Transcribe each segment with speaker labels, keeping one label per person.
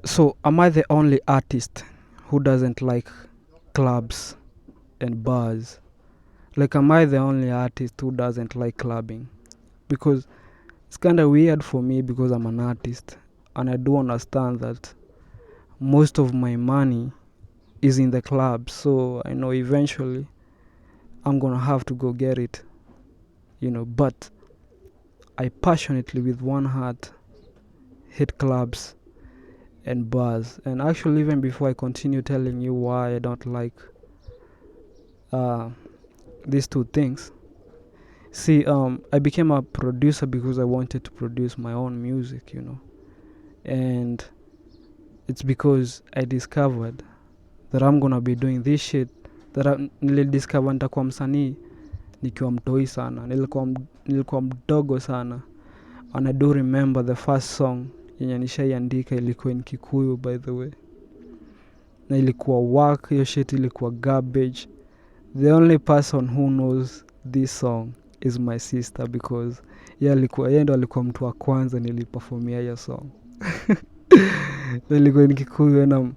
Speaker 1: So am I the only artist who doesn't like clubs and bars? Like, am I the only artist who doesn't like clubbing? Because it's kind of weird for me because I'm an artist and I do understand that most of my money is in the club. So I know eventually I'm gonna have to go get it, But I passionately, with one heart, hate clubs and bars. And actually, even before I continue telling you why I don't like uh, these two things, see, I became a producer because I wanted to produce my own music, and it's because I discovered that I'm gonna be doing this shit nilidiscover nitakuwa msanii nikiwa mtoi sana, nilikuwa mdogo sana. And I do remember the first song yenye nishaiandika ilikuwa in Kikuyu, by the way, na ilikuwa work. Hiyo shit ilikuwa garbage. The only person who knows this song is my sister, because yeye ndo alikuwa mtu wa kwanza niliperformia hiyo song. Ilikuwa in Kikuyu, na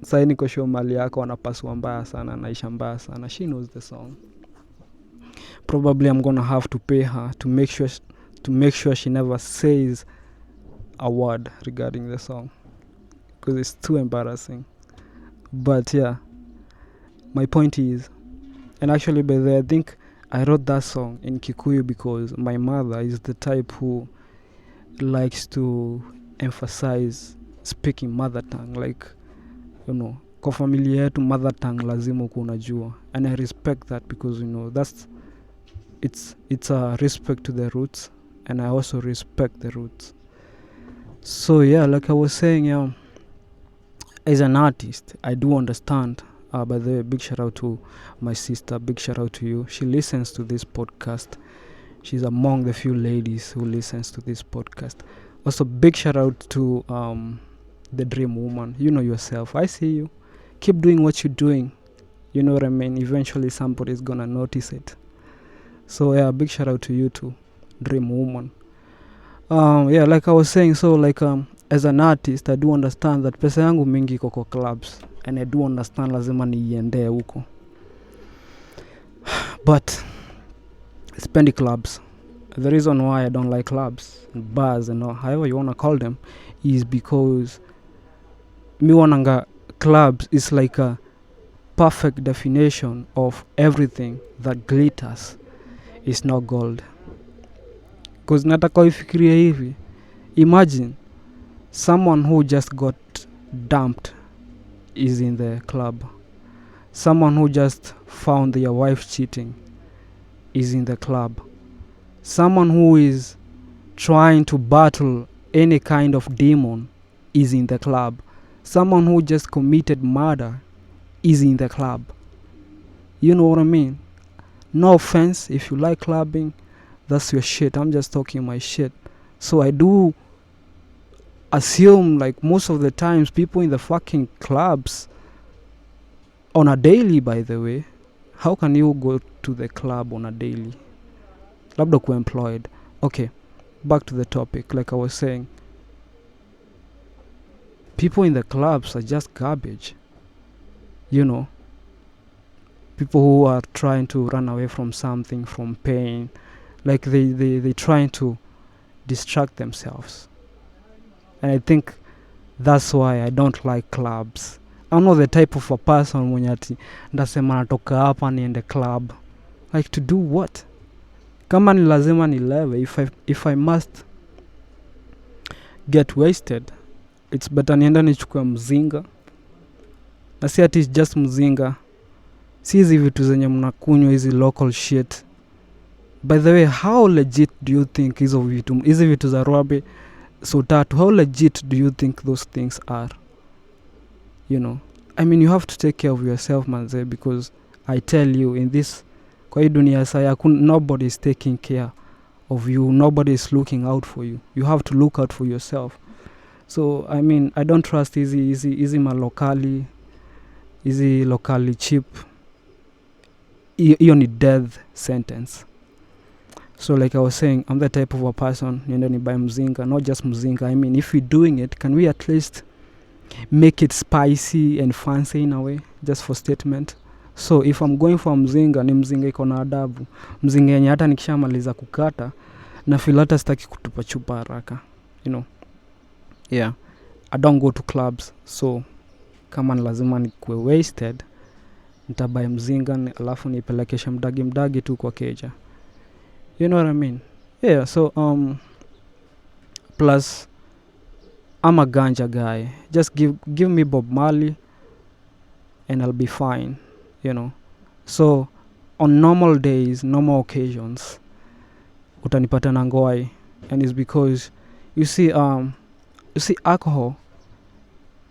Speaker 1: sai niko show mali yako wanapasua mbaya sana, naisha mbaya sana. She knows the song. Probably I'm gonna have to pay her to make sure she never says a word regarding the song, because it's too embarrassing. But yeah, my point is, and actually by the way, I think I wrote that song in Kikuyu because my mother is the type who likes to emphasize speaking mother tongue. Like, kwa familia yetu mother tongue lazima uko unajua, and I respect that because it's a respect to the roots, and I also respect the roots. So yeah, like I was saying, as an artist, I do understand. By the way, big shout out to my sister, big shout out to you. She listens to this podcast. She's among the few ladies who listens to this podcast. Also, big shout out to the dream woman. You know yourself. I see you. Keep doing what you're doing. You know what I mean? Eventually somebody's gonna notice it. So yeah, big shout out to you too, dream woman. Yeah, like I was saying, so like as an artist, I do understand that pesa yangu mingi iko kwa clubs, and I do understand lazima niiendee huko. But spendi clubs. The reason why I don't like clubs, bars, and however you wanna call them, is because mi wananga clubs is like a perfect definition of everything that glitters is not gold. Because nataka ufikirie hivi, imagine someone who just got dumped is in the club. Someone who just found their wife cheating is in the club. Someone who is trying to battle any kind of demon is in the club. Someone who just committed murder is in the club. You know what I mean? No offense, if you like clubbing, that's your shit. I'm just talking my shit. So I do assume, like, most of the times people in the fucking clubs on a daily, by the way, how can you go to the club on a daily? Labda ku employed. Okay, back to the topic. Like I was saying, people in the clubs are just garbage. People who are trying to run away from something, from pain, like they trying to distract themselves. And I think that's why I don't like clubs. I'm not the type of a person mwenye ati ndasema natoka hapa niende club. Like, to do what? Kama ni lazima nilewe, if I must get wasted, it's better nienda nichukue mzinga. Na si ati just mzinga, si hizi vitu zenye mnakunywa hizi local shit. By the way, how legit do you think hizi vitu za Rwabe so tatu, how legit do you think those things are? I mean, you have to take care of yourself, manze, because I tell you, in this kwa hii dunia saya nobody is taking care of you, nobody is looking out for you. You have to look out for yourself. So I mean, I don't trust easy malokali, easy locally cheap. Hiyo ni death sentence. So like I was saying, I'm the type of a person, niende ni buy mzinga, not just mzinga. I mean, if we're doing it, can we at least make it spicy and fancy in a way, just for statement. So if I'm going for mzinga, ni mzinga iko na adabu, mzinga yenye hata nikishamaliza kukata na feel hata sitaki kutupa chupa haraka, yeah. I don't go to clubs, so kama ni lazima nikuwe wasted, nitabuy mzinga alafu nipelekesha mdagi tu kwa keja, you know what I mean? Yeah. So plus I'm a ganja guy. Just give me Bob Marley and I'll be fine, So on normal days, normal occasions, utanipata na ngwai, and it's because you see alcohol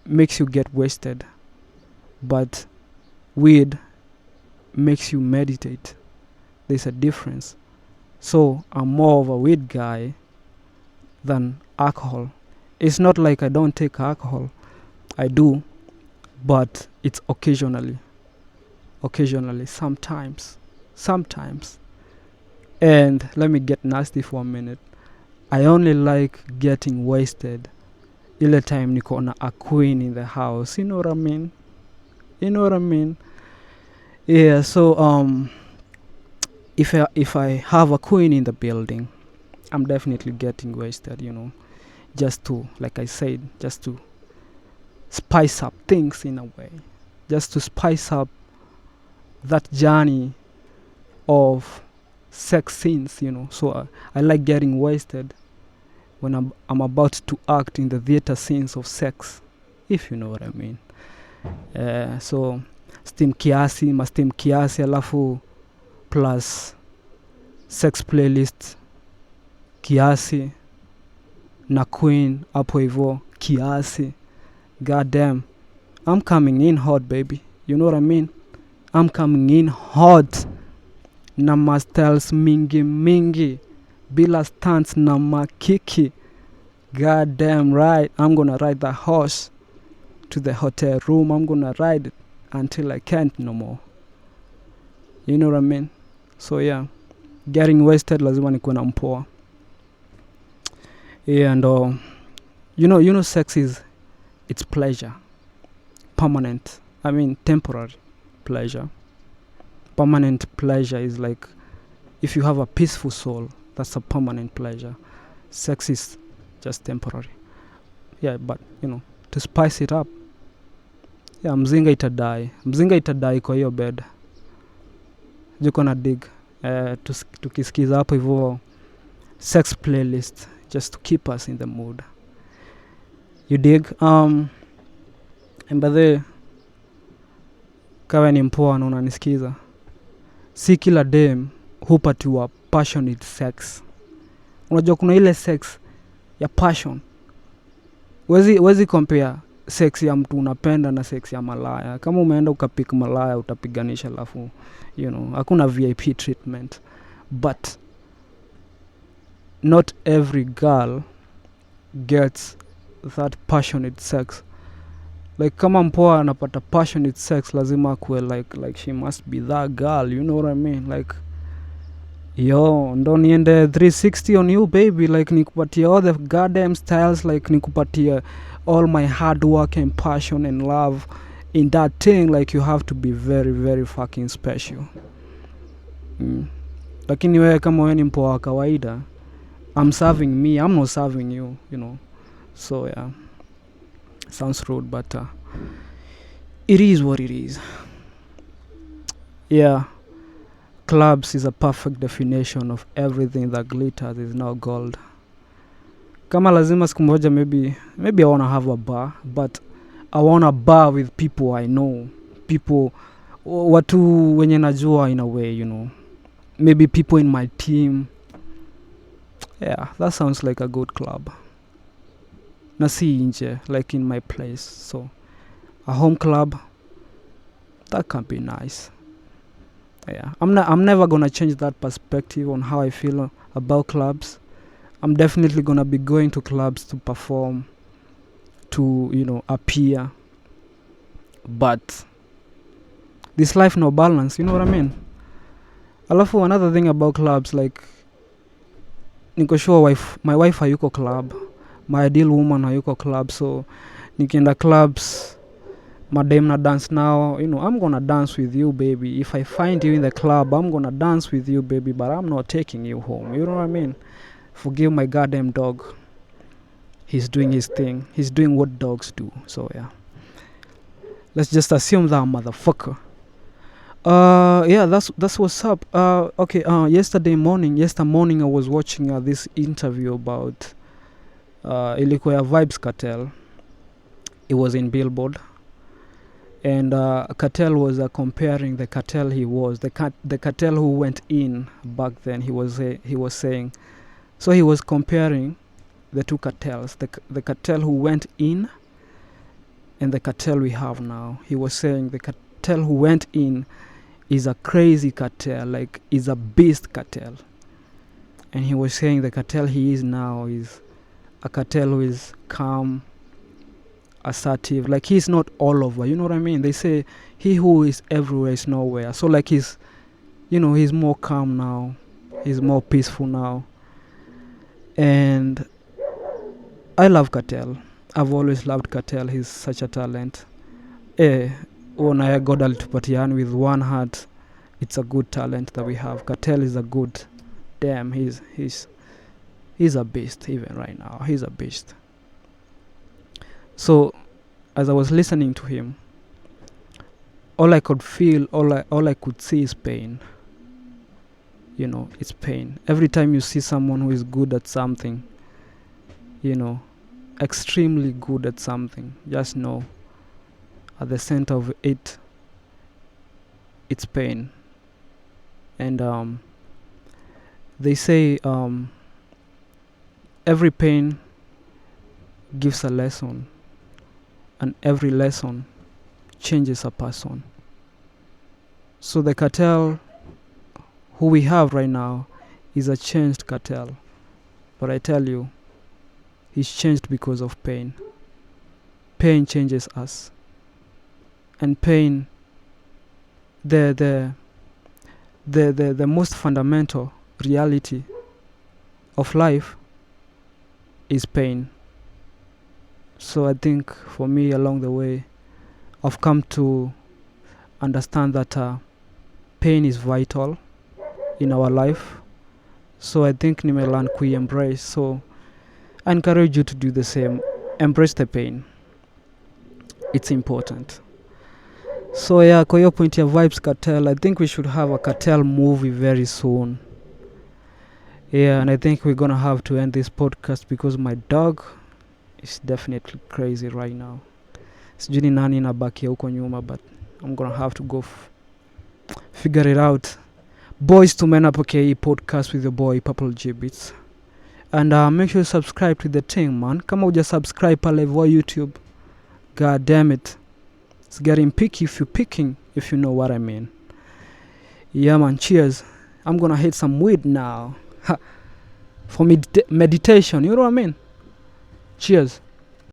Speaker 1: makes you get wasted, but weed makes you meditate. There's a difference. So I'm more of a weed guy than alcohol. It's not like I don't take alcohol. I do, but it's occasionally, sometimes. And let me get nasty for a minute. I only like getting wasted ile time niko na a queen in the house. You know what I mean? Yeah. So if I have a queen in the building, I'm definitely getting wasted, just to, like I said, just to spice up things in a way, just to spice up that journey of sex scenes, So I like getting wasted when I'm about to act in the theater scenes of sex, if you know what I mean. So steam kiasi alafu plus sex playlist kiasi na queen hapo hivyo kiasi. God damn, I'm coming in hot, baby. You know what I mean? I'm coming in hot na mastels mingi bila stunts na makiki. God damn right, I'm gonna ride the horse to the hotel room. I'm gonna ride it until I can't no more. You know what I mean? So yeah, getting wasted lazima nikuwe na mpoa. Yeah. And you know sex is, it's pleasure, permanent. I mean temporary pleasure. Permanent pleasure is like, if you have a peaceful soul, that's a permanent pleasure. Sex is just temporary. Yeah, but to spice it up, yeah, mzinga itadai kwa hiyo bed. Juko na dig tukisikiza hapo hivyo sex playlist, just to keep us in the mood. You dig? And by the kawa ni mpoa na unanisikiza, si kila dem hupatiwa passionate sex. Unajua kuna ile sex ya passion. Wezi compare sex ya mtu unapenda na sex ya malaya. Kama umeenda ukapik malaya utapiganisha alafu, hakuna VIP treatment. But not every girl gets that passionate sex. Like kama mpoa anapata passionate sex, lazima kuwe like she must be that girl, you know what I mean? Like, yo, ndo niende 360 on you, baby. Like nikupatia all the goddamn styles, like nikupatia all my hard work and passion and love in that thing. Like you have to be very, very fucking special. Lakini wewe kama wewe ni mpoa wa kawaida, I'm serving me, I'm not serving you, So yeah, sounds rude, but it is what it is. Yeah, clubs is a perfect definition of everything that glitters is now gold. Kama lazima siku moja, maybe I want to have a bar, but I want a bar with people I know, people watu wenye najua in a way, maybe people in my team. Yeah, that sounds like a good club. Na si nje, like in my place. So a home club, that can be nice. Yeah, I'm never gonna change that perspective on how I feel about clubs. I'm definitely gonna be going to clubs to perform, to appear. But this life no balance, you know what I mean? Alafu another thing about clubs, like niko sure my wife hayuko club, my ideal woman hayuko club, so nikienda clubs, madam na dance now, I'm gonna dance with you, baby. If I find you in the club, I'm gonna dance with you, baby, but I'm not taking you home. You know what I mean? Forgive my goddamn dog. He's doing his thing. He's doing what dogs do. So yeah, let's just assume that motherfucker. Yeah, that's what's up. Okay. Yesterday morning I was watching this interview about ilikuwa ya Vybz Kartel. It was in Billboard, and Kartel was comparing the Kartel he was the Kartel who went in back then. He was saying, so he was comparing the two Kartels, the Kartel who went in and the Kartel we have now. He was saying the Kartel who went in is a crazy Kartel, like is a beast Kartel, and he was saying the Kartel he is now is a Kartel who is calm, assertive, like he's not all over. You know what I mean? They say he who is everywhere is nowhere. So like he's more calm now, he's more peaceful now, and I love Kartel. I've always loved Kartel. He's such a talent. Unaya God alitupatiana with one heart. It's a good talent that we have. Kartel is a good, damn, he's a beast. Even right now he's a beast. So as I was listening to him, all I could feel, all I could see is pain. It's pain. Every time you see someone who is good at something, extremely good at something, just know at the center of it, it's pain. And they say every pain gives a lesson, and every lesson changes a person. So the Kartel who we have right now is a changed Kartel, but I tell you, he's changed because of pain. Pain changes us, and pain, the most fundamental reality of life is pain. So I think for me, along the way, I've come to understand that pain is vital in our life. So I think nimelearn embrace. So I encourage you to do the same. Embrace the pain. It's important. So yeah, kwa hiyo point ya Vybz Kartel, I think we should have a Kartel movie very soon. Yeah, and I think we're gonna have to end this podcast because my dog is definitely crazy right now. Sijui ni nani inabakia huko nyuma, but I'm gonna have to go figure it out. Boys to Men Up Okay podcast with your boy Purple G Beats. And make sure you subscribe to the thing, man. Kama uja subscribe pale vo YouTube, god damn it, it's getting picky if you're picking, if you know what I mean. Yeah, man, cheers. I'm gonna hit some weed now for meditation, you know what I mean? Cheers.